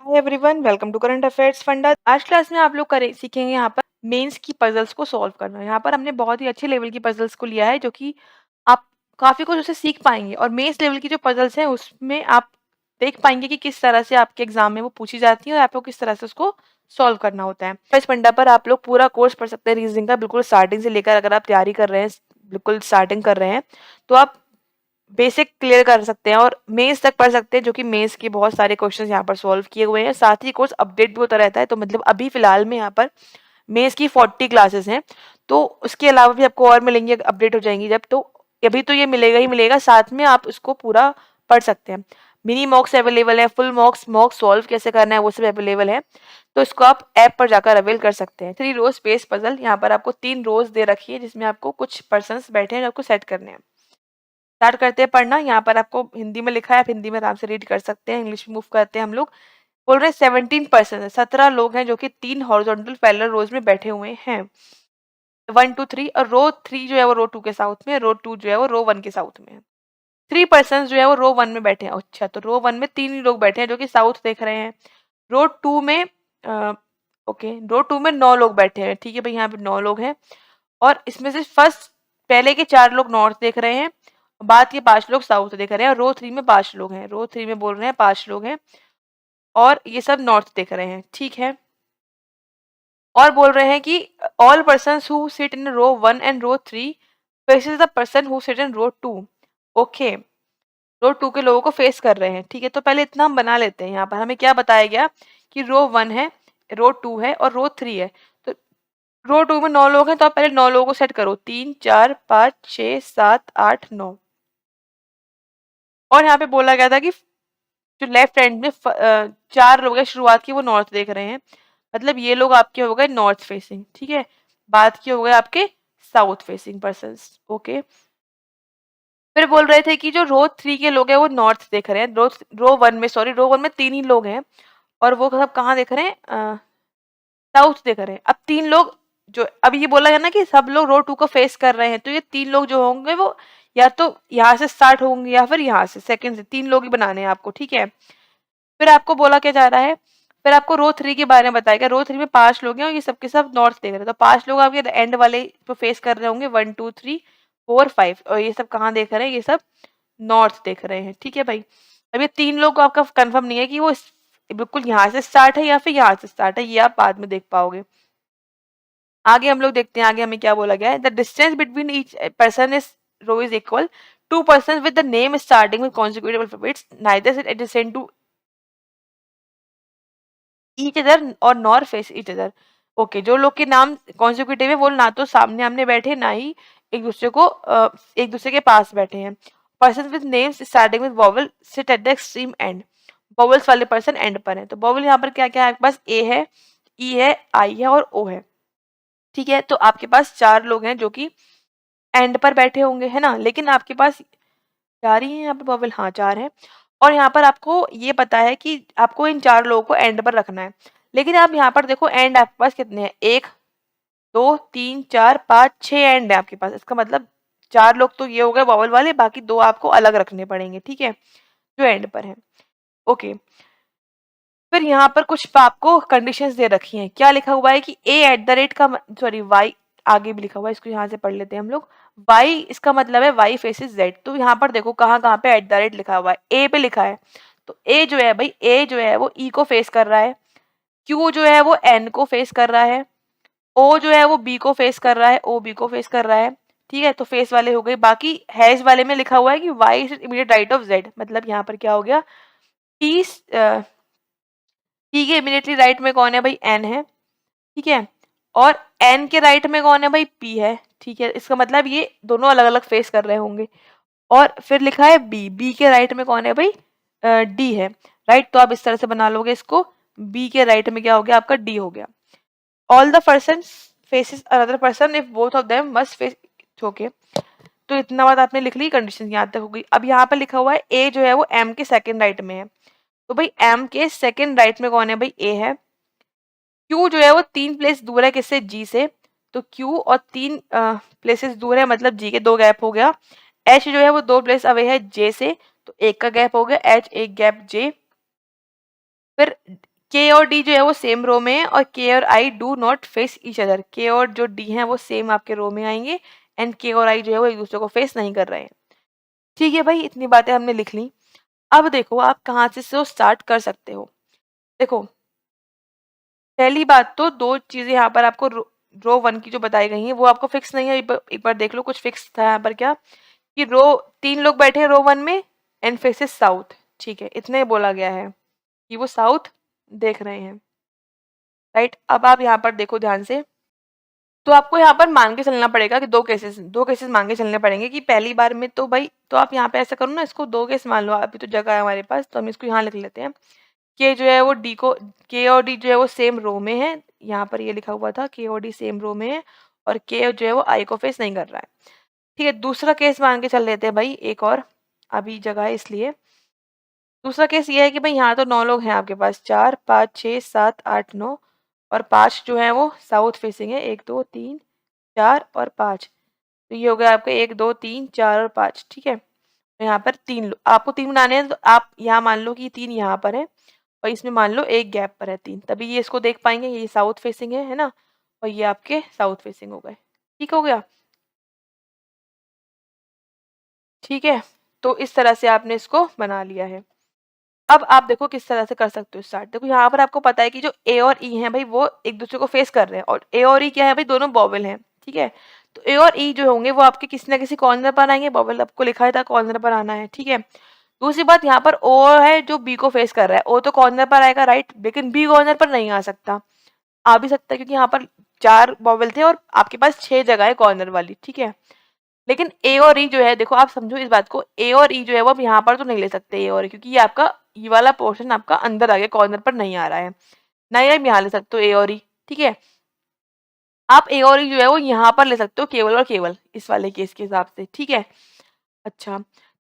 Hi everyone, welcome to current affairs funda. आज class में आप लोग करें सीखेंगे यहाँ पर मेंस की पजल्स को सॉल्व करना। यहाँ पर हमने बहुत ही अच्छे लेवल की पजल्स को लिया है जो कि आप काफी कुछ उससे सीख पाएंगे। और मेंस लेवल की जो पजल्स हैं उसमें आप देख पाएंगे कि किस तरह से आपके एग्जाम में वो पूछी जाती है और आपको किस तरह से उसको सॉल्व करना होता है। इस फंडा पर आप लोग पूरा कोर्स पढ़ सकते हैं रीजनिंग का, बिल्कुल स्टार्टिंग से लेकर। अगर आप तैयारी कर रहे हैं, बिल्कुल स्टार्टिंग कर रहे हैं, तो आप बेसिक क्लियर कर सकते हैं और मेंस तक पढ़ सकते हैं, जो कि मेंस के बहुत सारे क्वेश्चंस यहाँ पर सॉल्व किए हुए हैं। साथ ही कोर्स अपडेट भी होता रहता है। तो मतलब अभी फिलहाल में यहाँ पर मेंस की 40 क्लासेस हैं, तो उसके अलावा भी आपको और मिलेंगी, अपडेट हो जाएंगी जब। तो अभी तो ये मिलेगा ही मिलेगा, साथ में आप इसको पूरा पढ़ सकते हैं। मिनी मॉक्स अवेलेबल है, फुल मॉक्स, मॉक सॉल्व कैसे करना है वो सब अवेलेबल है। तो इसको आप ऐप पर जाकर अवेल कर सकते हैं। 3 रोज स्पेस पजल, यहाँ पर आपको 3 रोज दे रखी है जिसमें आपको कुछ पर्सन बैठे हैं जो आपको सेट करने हैं। स्टार्ट करते हैं पढ़ना। यहाँ पर आपको हिंदी में लिखा है, आप हिंदी में आराम से रीड कर सकते हैं। इंग्लिश में मूव करते हैं हम लोग। बोल रहे हैं 17% 17 लोग हैं जो कि 3 हॉरिजॉन्टल पैरेलल रोज में बैठे हुए हैं, 1 2 3। और रो 3 जो है वो रो 2 के साउथ में, रो 2 जो है वो रो 1 के साउथ में है। 3% जो है वो रो 1 में बैठे हैं। अच्छा, तो रो 1 में 3 ही लोग बैठे हैं जो कि साउथ देख रहे हैं। रो 2 में ओके, रो 2 में 9 लोग बैठे हैं। ठीक है भाई, यहाँ पे 9 लोग हैं। और इसमें से फर्स्ट पहले के 4 लोग नॉर्थ देख रहे हैं, बाद के 5 लोग साउथ देख रहे हैं। और रो 3 में 5 लोग हैं, रो 3 में बोल रहे हैं 5 लोग हैं और ये सब नॉर्थ देख रहे हैं। ठीक है। और बोल रहे हैं कि all person who sit in row 1 and row 3 faces the person who sit in row 2। Okay, row 2 के लोगों को फेस कर रहे हैं। ठीक है, तो पहले इतना हम बना लेते हैं। यहाँ पर हमें क्या बताया गया कि रो 1 है, रो 2 है और रो 3 है। तो रो 2 में 9 लोग हैं, तो आप पहले 9 लोगों को सेट करो, 3 4 5 6 7 8 9। और यहाँ पे बोला गया था कि जो लेफ्ट हैंड में 4 लोग हैं शुरुआत की, वो नॉर्थ देख रहे हैं। मतलब ये लोग आपके हो गए नॉर्थ फेसिंग। ठीक है, बाद के हो गए आपके साउथ फेसिंग पर्सन। ओके, फिर बोल रहे थे कि जो रो 3 के लोग हैं वो नॉर्थ देख रहे हैं। रो 1 में, सॉरी, रो 1 में 3 ही लोग हैं और वो सब कहाँ देख रहे हैं? साउथ देख रहे हैं। अब 3 लोग, जो अब ये बोला है ना कि सब लोग रो 2 को फेस कर रहे हैं, तो ये 3 लोग जो होंगे वो या तो यहाँ से स्टार्ट होंगे या फिर यहाँ से सेकंड से। 3 लोग ही बनाने हैं आपको। ठीक है, फिर आपको बोला क्या जा रहा है, फिर आपको रो 3 के बारे में बताएगा। रो 3 में 5 लोग हैं और ये सबके सब नॉर्थ देख रहे हैं। तो 5 लोग आपके एंड वाले को फेस कर रहे होंगे, 1 2 3 4 5। और ये सब कहाँ देख रहे हैं? ये सब नॉर्थ देख रहे हैं। ठीक है भाई, अब ये 3 लोग आपका कंफर्म नहीं है कि वो बिल्कुल यहाँ से स्टार्ट है या फिर यहाँ से स्टार्ट है, ये आप बाद में देख पाओगे। आगे हम लोग देखते हैं, आगे हमें क्या बोला गया है। The distance between each person is row is equal to person with the name starting with consecutive alphabets neither is adjacent to each other और nor face each other. Okay, जो लोग के नाम कॉन्सिक्यूटिव है वो ना तो सामने आमने बैठे, ना ही एक दूसरे को एक दूसरे के पास बैठे हैं। Person with names starting with vowel sit at the extreme and. Vowels वाले पर्सन एंड पर है। तो वॉवल यहाँ पर क्या क्या है आपके पास? ए है, ई है, आई है और ओ है। ठीक है, तो आपके पास 4 लोग हैं जो कि एंड पर बैठे होंगे, है ना। लेकिन आपके पास 4 ही है यहाँ पे वॉवल, हाँ 4 है। और यहाँ पर आपको ये पता है कि आपको इन 4 लोगों को एंड पर रखना है। लेकिन आप यहाँ पर देखो, एंड आपके पास कितने हैं? 1 2 3 4 5 6 एंड है आपके पास। इसका मतलब 4 लोग तो ये हो गए वॉवल वाले, बाकी 2 आपको अलग रखने पड़ेंगे। ठीक है, जो एंड पर है। ओके, फिर यहाँ पर कुछ आपको कंडीशंस दे रखी हैं। क्या लिखा हुआ है कि ए एट द रेट का, सॉरी वाई आगे भी लिखा हुआ है, इसको यहाँ से पढ़ लेते हैं हम लोग। वाई इसका मतलब है वाई फेसिस जेड। तो यहाँ पर देखो कहाँ कहाँ पे एट द रेट लिखा हुआ है, ए पे लिखा है। तो ए जो है भाई, ए जो है वो ई को फेस कर रहा है, क्यू जो है वो एन को फेस कर रहा है, ओ जो है वो बी को फेस कर रहा है, ओ बी को फेस कर रहा है। ठीक है, तो फेस वाले हो गए। बाकी हैज वाले में लिखा हुआ है कि Y is immediate right of Z. मतलब यहाँ पर क्या हो गया, टी टी के इमीडिएटली राइट में कौन है भाई? एन है। ठीक है, और एन के राइट में कौन है भाई? पी है। ठीक है, इसका मतलब ये दोनों अलग अलग फेस कर रहे होंगे। और फिर लिखा है बी, बी के राइट में कौन है भाई? डी है। राइट, तो आप इस तरह से बना लोगे इसको, बी के राइट में क्या हो गया आपका? डी हो गया। All the person faces another person if both of them must face. Okay, तो इतना बात आपने लिख ली, कंडीशन यहाँ तक हो गई। अब यहाँ पर लिखा हुआ है ए जो है वो एम के सेकंड राइट में है। तो भाई एम के सेकंड राइट में कौन है भाई? ए है। क्यू जो है वो 3 प्लेस दूर है किससे? जी से। तो क्यू और 3 प्लेसेस दूर है, मतलब जी के 2 गैप हो गया। एच जो है वो 2 प्लेस अवे है जे से, तो 1 का गैप हो गया एच, 1 गैप जे। फिर के और डी जो है वो सेम रो में है और के और I do not face each other. के और जो डी है वो सेम आपके रो में आएंगे एंड के और आई जो है वो एक दूसरे को फेस नहीं कर रहे हैं। ठीक है भाई, इतनी बातें हमने लिख ली। अब देखो आप कहाँ से स्टार्ट कर सकते हो। देखो पहली बात तो दो चीजें यहाँ पर आपको रो वन की जो बताई गई है वो आपको फिक्स नहीं है। एक बार देख लो कुछ फिक्स था यहाँ पर क्या, कि रो तीन लोग बैठे हैं रो वन में एंड फेसेस साउथ। ठीक है, इतने बोला गया है कि वो साउथ देख रहे हैं। राइट, अब आप यहाँ पर देखो ध्यान से, तो आपको यहाँ पर मान के चलना पड़ेगा कि दो केसेस मान के चलने पड़ेंगे कि पहली बार में तो भाई, तो आप यहाँ पे ऐसा करो ना, इसको दो केस मान लो। अभी तो जगह है हमारे पास तो हम इसको यहाँ लिख लेते हैं। के जो है वो डी को, के और डी जो है वो सेम रो में है। यहाँ पर ये लिखा हुआ था के और डी सेम रो में है और के जो है वो आई को फेस नहीं कर रहा है। ठीक है, दूसरा केस मान के चल लेते हैं भाई एक और, अभी जगह है इसलिए। दूसरा केस ये है कि भाई यहाँ तो 9 लोग हैं आपके पास, 4 5 6 7 8 9 और 5 जो है वो साउथ फेसिंग है, 1 2 3 4 और 5। तो ये हो गया आपका 1 2 3 4 और 5। ठीक है, तो यहाँ पर आपको 3 बनाने हैं, तो आप यहाँ मान लो कि 3 यहाँ पर है और इसमें मान लो एक गैप पर है 3, तभी ये इसको देख पाएंगे। ये साउथ फेसिंग है ना, और ये आपके साउथ फेसिंग हो गए। ठीक हो गया। ठीक है, तो इस तरह से आपने इसको बना लिया है। अब आप देखो किस तरह से कर सकते हो स्टार्ट। देखो यहाँ पर आपको पता है कि जो ए और ई हैं भाई वो एक दूसरे को फेस कर रहे हैं, और ए और ई क्या है भाई, दोनों बॉबल हैं। ठीक है, तो ए और ई जो होंगे वो आपके किसी ना किसी कॉर्नर पर आएंगे, बॉबल आपको लिखा था कॉर्नर पर आना है। ठीक है, दूसरी बात यहाँ पर ओ है जो बी को फेस कर रहा है, ओ तो कॉर्नर पर आएगा राइट, लेकिन बी कॉर्नर पर नहीं आ सकता। आ भी सकता है क्योंकि यहाँ पर 4 बॉबल थे और आपके पास 6 जगह है कॉर्नर वाली। ठीक है, लेकिन ए और ई जो है, देखो आप समझो इस बात को, ए और ई जो है वो आप यहाँ पर तो नहीं ले सकते ए और ई, क्योंकि ये आपका ये वाला पोर्शन आपका अंदर आ गया, कॉर्नर पर नहीं आ रहा है। ना ही आप यहाँ ले सकते हो ए और ई। ठीक है, आप ए और ई जो है वो यहाँ पर ले सकते हो केवल और केवल इस वाले केस के हिसाब से। ठीक है, अच्छा,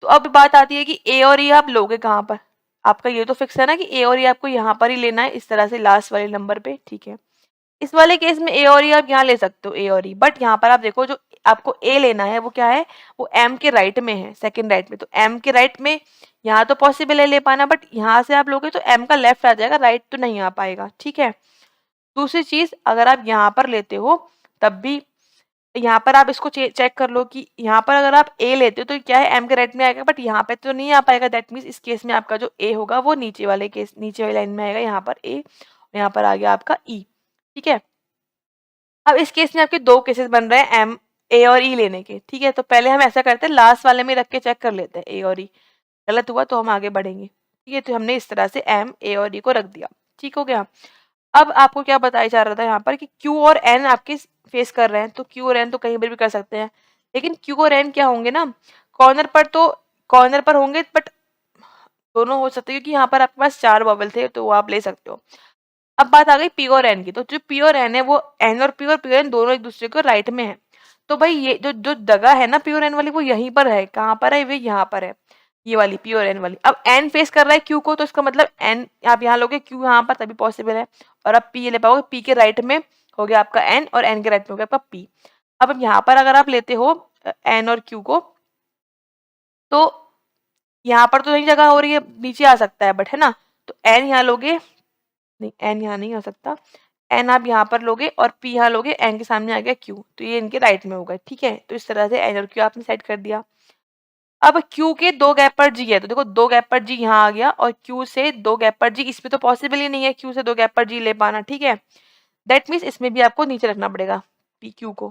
तो अब बात आती है कि ए और ई आप लोगे कहाँ पर। आपका ये तो फिक्स है ना कि ए और ई आपको यहाँ पर ही लेना है, इस तरह से लास्ट वाले नंबर पे। ठीक है, इस वाले केस में ए और ई आप यहाँ ले सकते हो ए और ई, बट यहाँ पर आप देखो जो आपको ए लेना है वो क्या है, वो एम के राइट में है, सेकंड राइट में। तो एम के राइट में यहाँ तो पॉसिबल है ले पाना, बट यहाँ से आप लोगे तो एम का लेफ्ट आ जाएगा, राइट तो नहीं आ पाएगा। ठीक है, दूसरी चीज अगर आप यहाँ पर लेते हो तब भी यहाँ पर आप इसको चेक कर लो कि यहाँ पर अगर आप ए लेते हो तो क्या है, एम के राइट में आएगा, बट यहाँ पे तो नहीं आ पाएगा। दैट मीन्स इस केस में आपका जो ए होगा वो नीचे वाले केस, नीचे वाली लाइन में आएगा, यहाँ पर ए, यहाँ पर आ गया आपका ई। ठीक है, अब इस केस में आपके दो केसेस बन रहे हैं एम, ए और ई लेने के। ठीक है, तो पहले हम ऐसा करते हैं, लास्ट वाले में रख के चेक कर लेते हैं ए और ई, गलत हुआ तो हम आगे बढ़ेंगे। ठीक है, तो हमने इस तरह से एम ए और ई को रख दिया। ठीक हो गया। अब आपको क्या बताया जा रहा था यहाँ पर कि क्यू और एन आपके फेस कर रहे हैं, तो क्यू और एन तो कहीं पर भी कर सकते हैं, लेकिन क्यू और एन क्या होंगे ना, कॉर्नर पर, तो कॉर्नर पर होंगे, बट दोनों हो सकते हैं क्योंकि यहाँ पर आपके पास 4 बबल थे, तो वो आप ले सकते हो। अब बात आ गई पी और एन की, तो जो पी और एन है वो एन और पी और एन दोनों एक दूसरे को राइट में है। तो भाई ये जो जो जगह है ना पी और एन वाली, वो यहीं पर है। कहाँ पर है, वे यहाँ पर है, ये वाली पी और एन वाली। अब एन फेस कर रहा है क्यू को, तो इसका मतलब एन आप यहाँ लोगे, क्यू यहाँ पर, तभी पॉसिबल है। और अब पी ये ले पाओगे, पी के राइट में हो गया आपका एन और एन के राइट में हो गया आपका पी। अब यहाँ पर अगर आप लेते हो एन और क्यू को, तो यहाँ पर तो नहीं जगह हो रही है, नीचे आ सकता है बट, है ना। तो एन यहाँ लोगे, नहीं एन यहाँ नहीं आ सकता, एन आप यहाँ पर लोगे और पी यहाँ लोगे, एन के सामने आ गया क्यू, तो ये इनके राइट में होगा। ठीक है, तो इस तरह से एन और क्यू आपने सेट कर दिया। अब क्यू के 2 गैप पर जी है, तो देखो 2 गैप पर जी यहाँ आ गया, और क्यू से 2 गैप पर जी, इसमें तो पॉसिबल ही नहीं है क्यू से 2 गैप पर जी ले पाना। ठीक है, दैट मीन्स इसमें भी आपको नीचे रखना पड़ेगा पी क्यू को।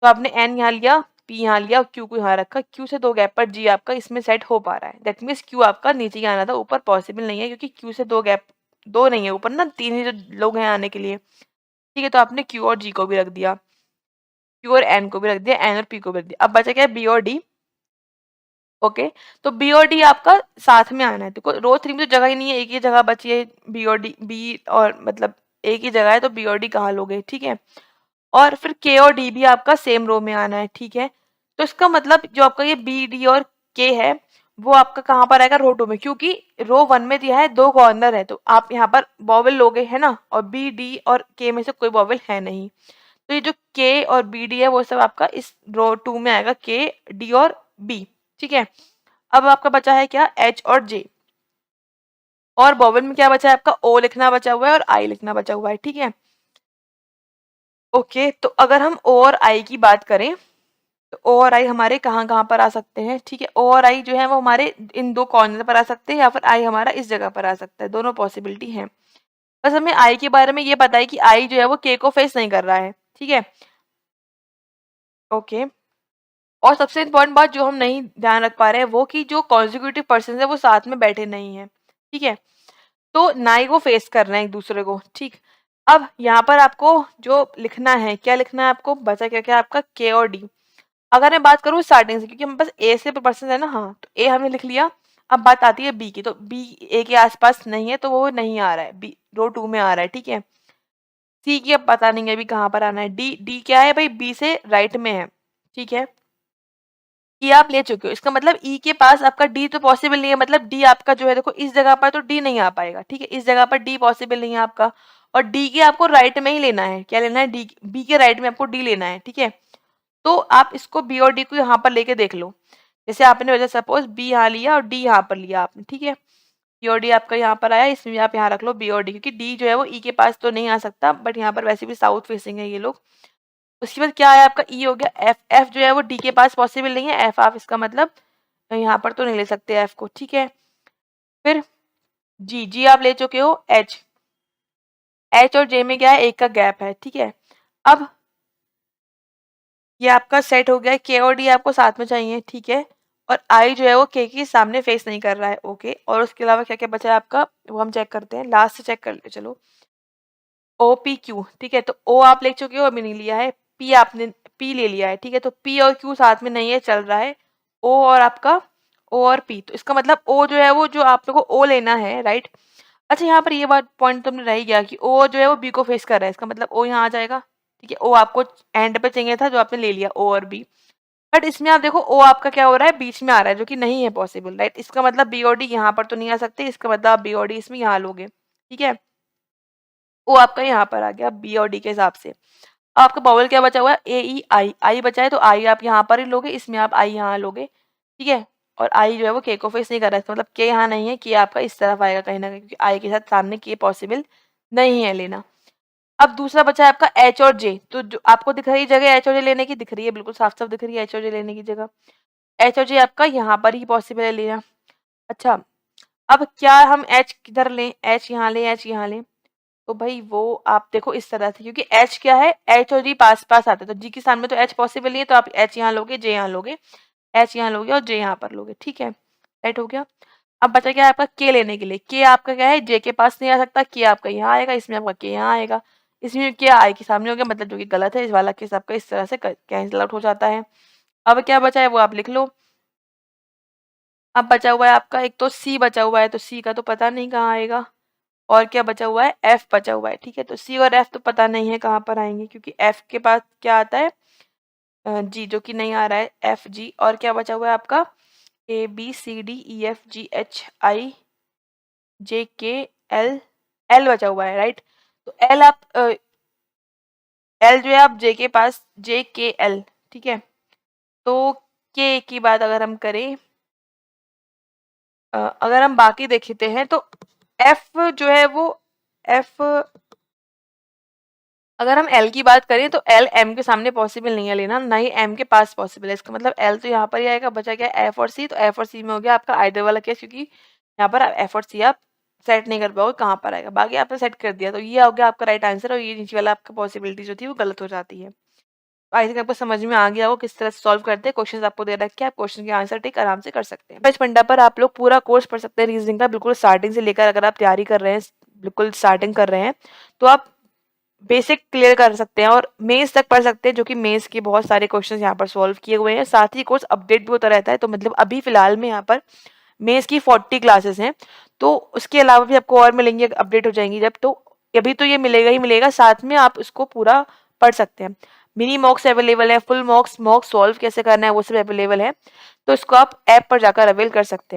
तो आपने एन यहाँ लिया, पी यहाँ लिया और क्यू को यहाँ रखा, क्यू से 2 गैप पर जी आपका इसमें सेट हो पा रहा है। दैट मीन्स क्यू आपका नीचे ही आना था, ऊपर पॉसिबल नहीं है, क्योंकि क्यू से 2 गैप, 2 नहीं है ऊपर ना, 3 ही जो लोग हैं आने के लिए। ठीक है, तो आपने क्यू और जी को भी रख दिया, क्यू और एन को भी रख दिया, एन और पी को भी रख दिया। अब बचा क्या है, बी और डी। ओके, तो बी और डी आपका साथ में आना है। देखो रो 3 में तो जगह ही नहीं है, एक ही जगह बची है बी और डी, बी और मतलब एक ही जगह है, तो बी और डी कहाँ लोगे। ठीक है, और फिर के और डी भी आपका सेम रो में आना है। ठीक है, तो इसका मतलब जो आपका ये बी डी और के है वो आपका कहाँ पर आएगा, रो 2 में, क्योंकि रो 1 में दिया है 2 कॉर्नर है, तो आप यहाँ पर बॉबल लोगे, है ना, और बी डी और के में से कोई बॉबल है नहीं, तो ये जो के और बी डी है वो सब आपका इस रो 2 में आएगा, के डी और बी। ठीक है, अब आपका बचा है क्या, एच और जे। और वोवेल में क्या बचा है आपका, ओ लिखना बचा हुआ है और आई लिखना बचा हुआ है, ठीक है। ओके, तो अगर हम ओ और आई की बात करें तो ओ और आई हमारे कहाँ-कहाँ पर आ सकते हैं, ठीक है। ओ और आई जो है वो हमारे इन 2 कॉर्नर पर आ सकते हैं या फिर आई हमारा इस जगह पर आ सकता है, दोनों पॉसिबिलिटी हैं। बस हमें आई के बारे में ये पता है कि आई जो है वो के को फेस नहीं कर रहा है, ठीक है। ओके, और सबसे इम्पोर्टेंट बात जो हम नहीं ध्यान रख पा रहे हैं वो कि जो कॉन्जिक्यूटिव पर्सन्स है वो साथ में बैठे नहीं हैं, ठीक है। तो ना ही वो फेस कर रहे हैं एक दूसरे को, ठीक। अब यहाँ पर आपको जो लिखना है, क्या लिखना है आपको, बचा क्या-क्या आपका के और डी। अगर मैं बात करूँ स्टार्टिंग से, क्योंकि हमारे पास ए से पर्सन है ना, हाँ, तो ए हमने लिख लिया। अब बात आती है बी की, तो बी ए के आसपास नहीं है तो वो नहीं आ रहा है, बी रो 2 में आ रहा है, ठीक है। सी की अब पता नहीं है अभी कहाँ पर आना है। डी डी क्या है भाई, बी से राइट में है, ठीक है। ई आप ले चुके हो, इसका मतलब ई के पास आपका डी तो पॉसिबल नहीं है, मतलब डी आपका जो है देखो इस जगह पर तो डी नहीं आ पाएगा, ठीक है। इस जगह पर डी पॉसिबल नहीं है आपका, और डी के आपको राइट में ही लेना है, क्या लेना है, डी बी के राइट में आपको डी लेना है, ठीक है। तो आप इसको बी और डी को यहाँ पर लेके देख लो। जैसे आपने वजह सपोज बी यहाँ लिया और डी यहाँ पर लिया आपने, ठीक है। बी और डी आपका यहाँ पर आया, इसमें भी आप यहाँ रख लो बी और डी, क्योंकि डी जो है वो ई के पास तो नहीं आ सकता, बट यहाँ पर वैसे भी साउथ फेसिंग है ये लोग। उसके बाद क्या आया आपका ई हो गया। एफ एफ जो है वो डी के पास पॉसिबल नहीं है, एफ आप इसका मतलब यहाँ पर तो नहीं ले सकते एफ को, ठीक है। फिर जी जी आप ले चुके हो। एच एच और जे में क्या है, एक का गैप है, ठीक है। अब ये आपका सेट हो गया है, के और डी आपको साथ में चाहिए, ठीक है। और आई जो है वो के के सामने फेस नहीं कर रहा है, ओके। और उसके अलावा क्या क्या बचा है आपका, वो हम चेक करते हैं, लास्ट से चेक कर ले चलो। ओ पी क्यू, ठीक है। तो ओ आप ले चुके हो, अभी नहीं लिया है। पी आपने पी ले लिया है, ठीक है। तो पी और क्यू साथ में नहीं है, चल रहा है। ओ और आपका ओ और पी, तो इसका मतलब ओ जो है वो, जो आप लोगों को ओ लेना है, राइट। अच्छा, यहाँ पर ये बात पॉइंट तुमने रह गया कि ओ जो है वो बी को फेस कर रहा है, इसका मतलब ओ यहाँ आ जाएगा, ठीक है। ओ आपको एंड पे चाहिए था जो आपने ले लिया, ओ और बी। बट इसमें आप देखो ओ आपका क्या हो रहा है, बीच में आ रहा है, जो कि नहीं है पॉसिबल, राइट। इसका मतलब बी और डी यहाँ पर तो नहीं आ सकते, इसका मतलब आप बी और डी इसमें यहाँ लोगे, ठीक है। ओ आपका यहाँ पर आ गया बी और डी के हिसाब से। आपका बॉवल क्या बचा हुआ है, ए ई आई, आई बचा है तो आई आप यहाँ पर ही लोगे, इसमें आप आई यहाँ लोगे, ठीक है। और आई जो है वो के को फेस नहीं कर रहा है, इसका मतलब के यहाँ नहीं है, के आपका इस तरफ आएगा कहीं ना कहीं, क्योंकि आई के साथ सामने के पॉसिबल नहीं है लेना। अब दूसरा बचा है आपका एच और जे, तो जो आपको दिख रही है जगह एच और जे लेने की, दिख रही है, बिल्कुल साफ साफ दिख रही है एच और जे लेने की जगह। एच और जे आपका यहाँ पर ही पॉसिबल है लेना। अच्छा, अब क्या हम एच किधर लें, एच यहाँ लें, एच यहाँ लें, तो भाई वो आप देखो इस तरह से, क्योंकि एच क्या है, एच और जी पास पास आते हैं, तो जी के सामने तो एच पॉसिबल नहीं है, तो आप एच यहाँ लोगे, जे यहाँ लोगे, एच यहाँ लोगे और जे यहाँ पर लोगे, ठीक है। राइट हो गया। अब बचा क्या है आपका के लेने के लिए, के आपका क्या है, जे के पास नहीं आ सकता, के आपका यहाँ आएगा, इसमें आपका के यहाँ आएगा, इसमें क्या आई के सामने हो गया, मतलब जो कि गलत है, इस वाला केस आपका इस तरह से कैंसिल आउट हो जाता है। अब क्या बचा है वो आप लिख लो। अब बचा हुआ है आपका एक तो सी बचा हुआ है, तो सी का तो पता नहीं कहाँ आएगा, और क्या बचा हुआ है, एफ बचा हुआ है, ठीक है। तो सी और एफ तो पता नहीं है कहाँ पर आएंगे, क्योंकि एफ के पास क्या आता है, जी, जो कि नहीं आ रहा है, एफ जी। और क्या बचा हुआ है आपका, A B C D E F G H I J K L, L बचा हुआ है, राइट। तो एल आप एल जो है आप जे के पास, जे के एल, ठीक है। तो के की बात अगर हम करें, अगर हम बाकी देखते हैं तो एफ जो है वो, एफ अगर हम एल की बात करें तो एल एम के सामने पॉसिबल नहीं है लेना, ना ही एम के पास पॉसिबल है, इसका मतलब एल तो यहाँ पर ही आएगा। बचा क्या, एफ और सी, तो एफ और सी में हो गया आपका आइडल वाला केस, क्योंकि यहाँ पर एफ और सी आप सेट नहीं कर पाओगे कहाँ पर आएगा, बाकी आपने सेट कर दिया, तो ये हो गया आपका राइट आंसर, और ये नीचे वाला आपका पॉसिबिलिटी जो थी वो गलत हो जाती है। आई थिंक आपको समझ में आ गया हो किस तरह से सॉल्व करते हैं। क्वेश्चन आपको दे रखे हैं, आप क्वेश्चन के आंसर टिक आराम से कर सकते हैं। पेज फंडा पर आप लोग पूरा कोर्स पढ़ सकते हैं रीजनिंग का, बिल्कुल स्टार्टिंग से लेकर, अगर आप तैयारी कर रहे हैं, बिल्कुल स्टार्टिंग कर रहे हैं, तो आप बेसिक क्लियर कर सकते हैं और मेंस तक पढ़ सकते हैं, जो कि मेंस के बहुत सारे क्वेश्चंस यहाँ पर सॉल्व किए हुए हैं। साथ ही कोर्स अपडेट भी होता रहता है, तो मतलब अभी फिलहाल में यहाँ पर मेंस की 40 क्लासेस हैं, तो उसके अलावा भी आपको और मिलेंगी, अपडेट हो जाएंगी जब, तो अभी तो ये मिलेगा ही मिलेगा, साथ में आप इसको पूरा पढ़ सकते हैं। मिनी मॉक्स अवेलेबल है, फुल मॉक्स, मॉक सॉल्व कैसे करना है वो सब अवेलेबल है, तो इसको आप ऐप पर जाकर अवेल कर सकते हैं।